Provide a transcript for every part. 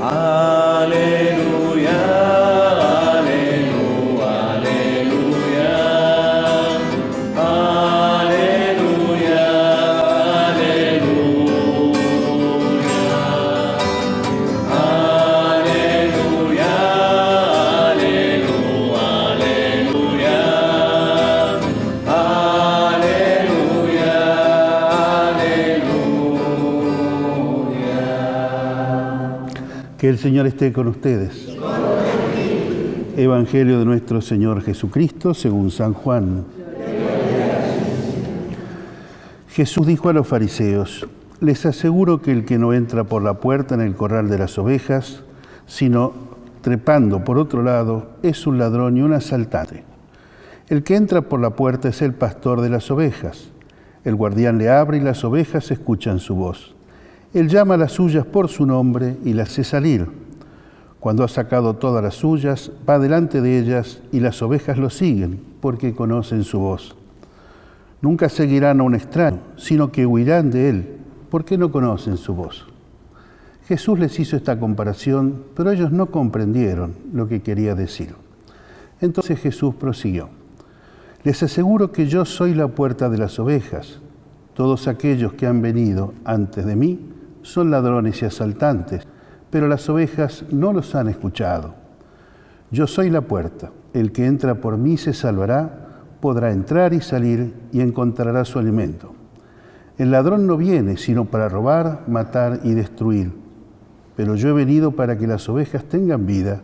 Aleluya, aleluya, aleluya, aleluya, aleluya, aleluya, aleluya, aleluya. Que el Señor esté con ustedes. Evangelio de nuestro Señor Jesucristo según San Juan. Jesús dijo a los fariseos: les aseguro que el que no entra por la puerta en el corral de las ovejas, sino trepando por otro lado, es un ladrón y un asaltante. El que entra por la puerta es el pastor de las ovejas. El guardián le abre y las ovejas escuchan su voz. Él llama a las suyas por su nombre y las hace salir. Cuando ha sacado todas las suyas, va delante de ellas y las ovejas lo siguen, porque conocen su voz. Nunca seguirán a un extraño, sino que huirán de él, porque no conocen su voz. Jesús les hizo esta comparación, pero ellos no comprendieron lo que quería decir. Entonces Jesús prosiguió: les aseguro que yo soy la puerta de las ovejas. Todos aquellos que han venido antes de mí son ladrones y asaltantes, pero las ovejas no los han escuchado. Yo soy la puerta. El que entra por mí se salvará, podrá entrar y salir y encontrará su alimento. El ladrón no viene sino para robar, matar y destruir. Pero yo he venido para que las ovejas tengan vida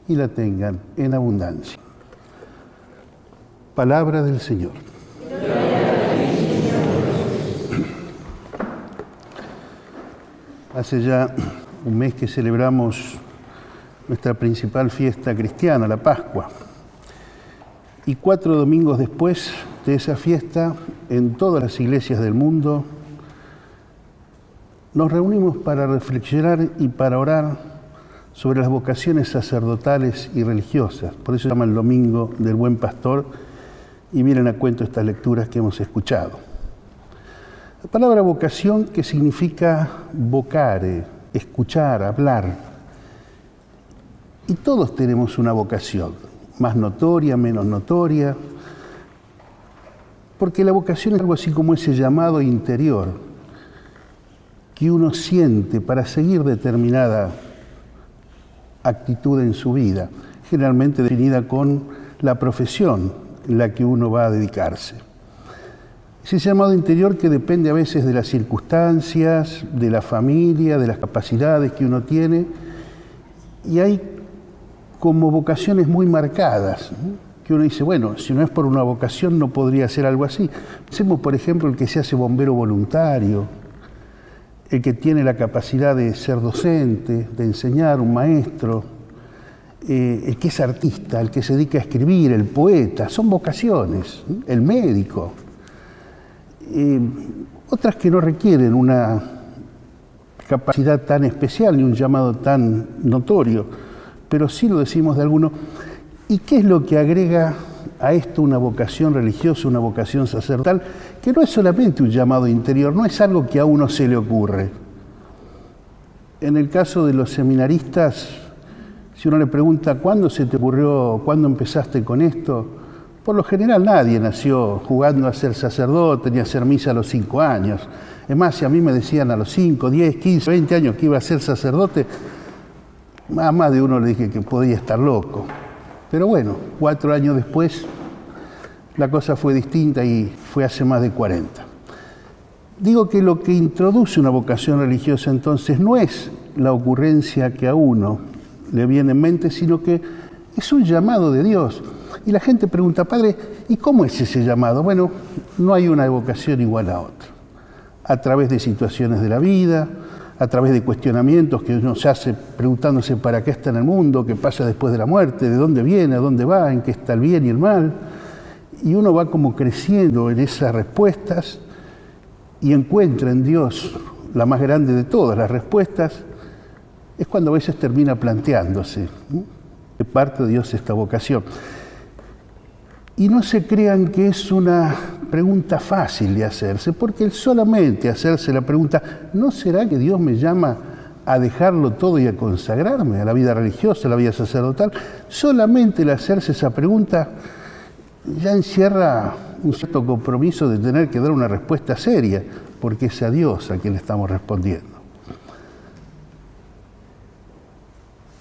y la tengan en abundancia. Palabra del Señor. Hace ya un mes que celebramos nuestra principal fiesta cristiana, la Pascua. Y 4 domingos después de esa fiesta, en todas las iglesias del mundo, nos reunimos para reflexionar y para orar sobre las vocaciones sacerdotales y religiosas. Por eso se llama el Domingo del Buen Pastor, y vienen a cuento estas lecturas que hemos escuchado. La palabra vocación, que significa vocare, escuchar, hablar. Y todos tenemos una vocación, más notoria, menos notoria, porque la vocación es algo así como ese llamado interior que uno siente para seguir determinada actitud en su vida, generalmente definida con la profesión en la que uno va a dedicarse. Ese llamado interior que depende a veces de las circunstancias, de la familia, de las capacidades que uno tiene, y hay como vocaciones muy marcadas, ¿no? Que uno dice, bueno, si no es por una vocación no podría ser algo así. Pensemos, por ejemplo, el que se hace bombero voluntario, el que tiene la capacidad de ser docente, de enseñar, un maestro, el que es artista, el que se dedica a escribir, el poeta, son vocaciones, ¿no? El médico. Otras que no requieren una capacidad tan especial ni un llamado tan notorio, pero sí lo decimos de alguno. ¿Y qué es lo que agrega a esto una vocación religiosa, una vocación sacerdotal? Que no es solamente un llamado interior, no es algo que a uno se le ocurre. En el caso de los seminaristas, si uno le pregunta ¿cuándo se te ocurrió, cuándo empezaste con esto? Por lo general nadie nació jugando a ser sacerdote ni a hacer misa a los 5 años. Es más, si a mí me decían a los 5, 10, 15, 20 años que iba a ser sacerdote, a más de uno le dije que podía estar loco. Pero bueno, 4 años después la cosa fue distinta y fue hace más de 40. Digo que lo que introduce una vocación religiosa entonces no es la ocurrencia que a uno le viene en mente, sino que es un llamado de Dios. Y la gente pregunta, padre, ¿y cómo es ese llamado? Bueno, no hay una vocación igual a otra. A través de situaciones de la vida, a través de cuestionamientos que uno se hace preguntándose para qué está en el mundo, qué pasa después de la muerte, de dónde viene, a dónde va, en qué está el bien y el mal. Y uno va como creciendo en esas respuestas y encuentra en Dios la más grande de todas las respuestas. Es cuando a veces termina planteándose, ¿no?, de parte de Dios esta vocación. Y no se crean que es una pregunta fácil de hacerse, porque el solamente hacerse la pregunta, ¿no será que Dios me llama a dejarlo todo y a consagrarme a la vida religiosa, a la vida sacerdotal? Solamente el hacerse esa pregunta ya encierra un cierto compromiso de tener que dar una respuesta seria, porque es a Dios a quien le estamos respondiendo.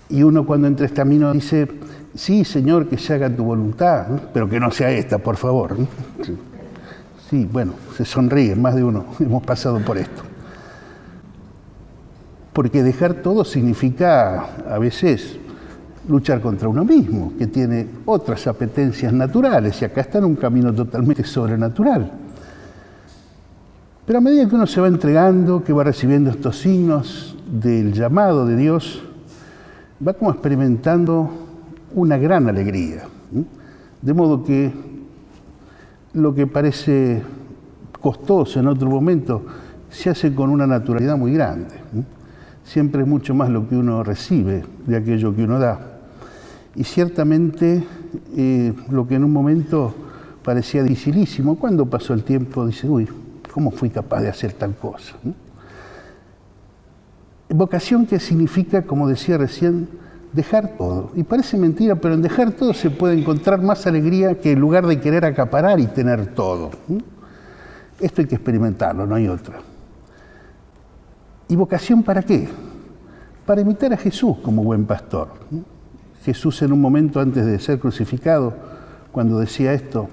Y uno cuando entra este camino dice, sí, Señor, que se haga tu voluntad, ¿no? Pero que no sea esta, por favor, ¿no? Sí, bueno, se sonríe, más de uno hemos pasado por esto. Porque dejar todo significa, a veces, luchar contra uno mismo, que tiene otras apetencias naturales, y acá está en un camino totalmente sobrenatural. Pero a medida que uno se va entregando, que va recibiendo estos signos del llamado de Dios, va como experimentando una gran alegría. De modo que lo que parece costoso en otro momento se hace con una naturalidad muy grande. Siempre es mucho más lo que uno recibe de aquello que uno da. Y ciertamente lo que en un momento parecía dificilísimo, cuando pasó el tiempo dice, uy, ¿cómo fui capaz de hacer tal cosa? Vocación que significa, como decía recién, dejar todo. Y parece mentira, pero en dejar todo se puede encontrar más alegría que en lugar de querer acaparar y tener todo. Esto hay que experimentarlo, no hay otra. ¿Y vocación para qué? Para imitar a Jesús como buen pastor. Jesús en un momento antes de ser crucificado, cuando decía esto,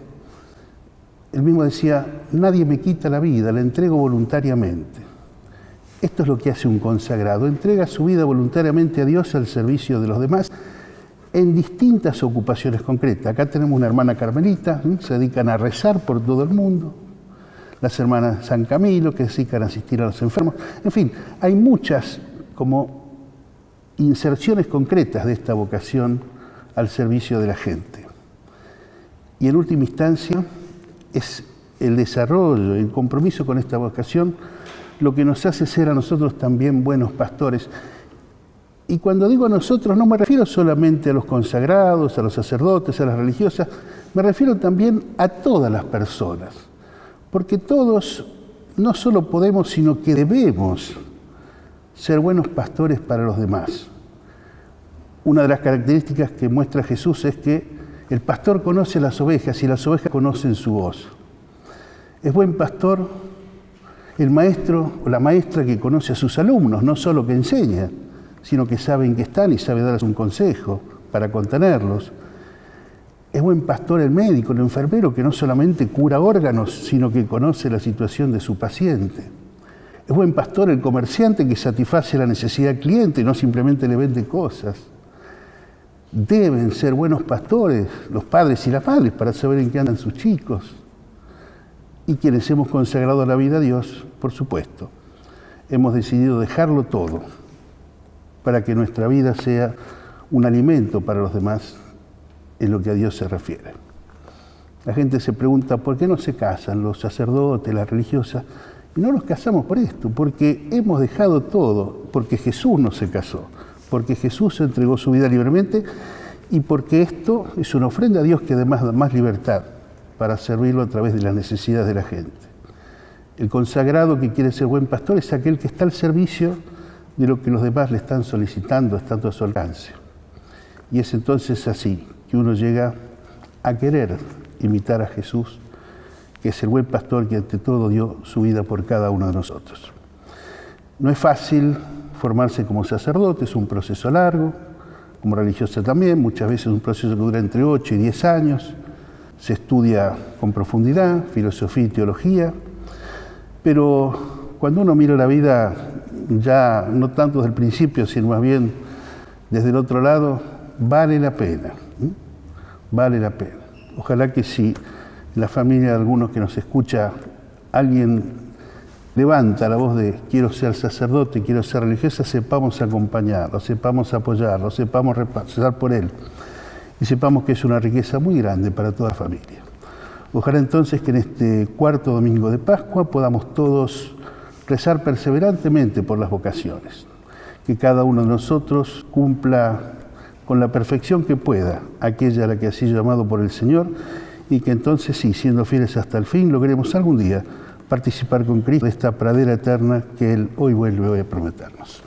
él mismo decía, nadie me quita la vida, la entrego voluntariamente. Esto es lo que hace un consagrado, entrega su vida voluntariamente a Dios al servicio de los demás en distintas ocupaciones concretas. Acá tenemos una hermana carmelita, se dedican a rezar por todo el mundo, las hermanas San Camilo, que se dedican a asistir a los enfermos. En fin, hay muchas como inserciones concretas de esta vocación al servicio de la gente. Y en última instancia, es el desarrollo, el compromiso con esta vocación, lo que nos hace ser a nosotros también buenos pastores. Y cuando digo a nosotros, no me refiero solamente a los consagrados, a los sacerdotes, a las religiosas, me refiero también a todas las personas. Porque todos no solo podemos, sino que debemos ser buenos pastores para los demás. Una de las características que muestra Jesús es que el pastor conoce las ovejas y las ovejas conocen su voz. Es buen pastor el maestro o la maestra que conoce a sus alumnos, no solo que enseña, sino que sabe en qué están y sabe darles un consejo para contenerlos. Es buen pastor el médico, el enfermero, que no solamente cura órganos, sino que conoce la situación de su paciente. Es buen pastor el comerciante que satisface la necesidad del cliente y no simplemente le vende cosas. Deben ser buenos pastores los padres y las madres para saber en qué andan sus chicos. Y quienes hemos consagrado la vida a Dios, por supuesto, hemos decidido dejarlo todo para que nuestra vida sea un alimento para los demás en lo que a Dios se refiere. La gente se pregunta, ¿por qué no se casan los sacerdotes, las religiosas? Y no nos casamos por esto, porque hemos dejado todo, porque Jesús no se casó, porque Jesús entregó su vida libremente y porque esto es una ofrenda a Dios que además da más libertad para servirlo a través de las necesidades de la gente. El consagrado que quiere ser buen pastor es aquel que está al servicio de lo que los demás le están solicitando, estando a su alcance. Y es entonces así que uno llega a querer imitar a Jesús, que es el buen pastor que ante todo dio su vida por cada uno de nosotros. No es fácil formarse como sacerdote, es un proceso largo, como religiosa también, muchas veces un proceso que dura entre 8 y 10 años, se estudia con profundidad, filosofía y teología, pero cuando uno mira la vida ya no tanto desde el principio, sino más bien desde el otro lado, vale la pena, vale la pena. Ojalá que si en la familia de algunos que nos escucha alguien levanta la voz de quiero ser sacerdote, quiero ser religiosa, sepamos acompañarlo, sepamos apoyarlo, sepamos repasar por él y sepamos que es una riqueza muy grande para toda familia. Ojalá entonces que en este cuarto domingo de Pascua podamos todos rezar perseverantemente por las vocaciones, que cada uno de nosotros cumpla con la perfección que pueda aquella a la que ha sido llamado por el Señor y que entonces sí, siendo fieles hasta el fin, logremos algún día participar con Cristo de esta pradera eterna que Él hoy vuelve a prometernos.